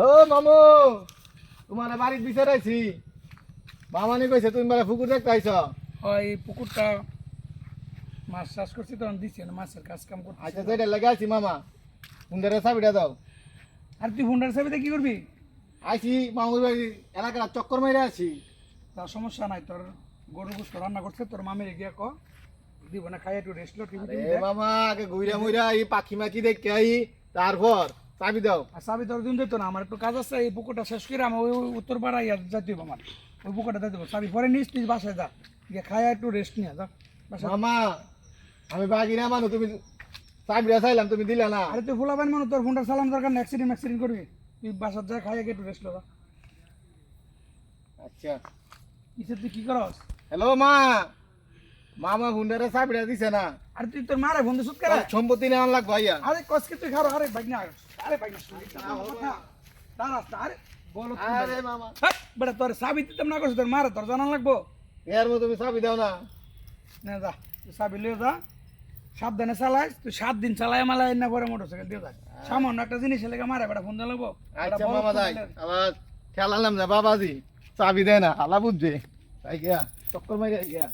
ও মামু তোমার বাড়ির বিচারাইছি মামানি কইছে তুমি বলে পুকুর দেখতে আইছ। হয় এই পুকুরটা মাছ চাষ করছি তখন দিচ্ছি না মাছের কাজ কাম করতে। আচ্ছা যেটা লেগে আছি মামা সুন্দরের চাবিটা দাও। আর তুই হুন্ডার চাবিতে কি করবি? আইছি মামুর বাড়ি এলাকার চক্কর মেরে আছি। তার সমস্যা নাই, তোর গরু গোস্ত রান্না করছে তোর মামির গিয়া ক দিব না, খাই একটু রেস্ট লো টিভি টিভি এ দেখ। মামা আগে ঘুরা মুইরা এই পাখি মাখি দেখে আই তারপর চাবি দাও। আর চাবি তোর দিন দিত না, আমার একটু কাজ আছে, এই পুকুরটা শেষ করে আমি ওই উত্তর পাড়া ইয়া যাইতে হইব আমার, ওই পুকুরটা যাইতে হইব। চাবি পরে নিস, তুই বাসায় যা, গিয়ে খাই একটু রেস্ট নিয়ে যা বাসায়। মামা আমি বাগিনা মানু তুমি চাবিটা চাইলাম তুমি দিলা না। আরে তুই ফুলাবেন মানে তোর হুন্ডার চালান দরকার না, অ্যাক্সিডেন্ট করবি। তুই বাসার যা, খাই একটু রেস্ট লো। আচ্ছা কিসে তুই কি করস? হ্যালো মা মামা হুন্ডারে চাবিটা দিছে না। আরে তুই তোর মারে বন্ধু সুত করে। সম্পত্তি নেওয়ার লাগবে ভাইয়া। আরে কসকে তুই খারো, আরে বাইক না, আরে বাইক না দাঁড়াস না, আরে বলো আরে মামা বেটা তোর চাবি দিতাম না করছিস, তোর মারে তোর জানা লাগবো এর মতো তুমি চাবি দাও না। না। যা তুই চাবি লিয়ে যা, সাবধানে চালাইস। তুই 7 দিন চালাই মালাই না পরে মোটরসাইকেল দিয়ে যা। সামান্য একটা জিনিস লেগে মারে বেটা ফোন দিয়ে লাগবো। আচ্ছা মামা যাই আবার খেলালাম না বাবাজি চাবি দেয় না হালা বুঝছে তাই গিয়া চক্কর মারি গিয়া।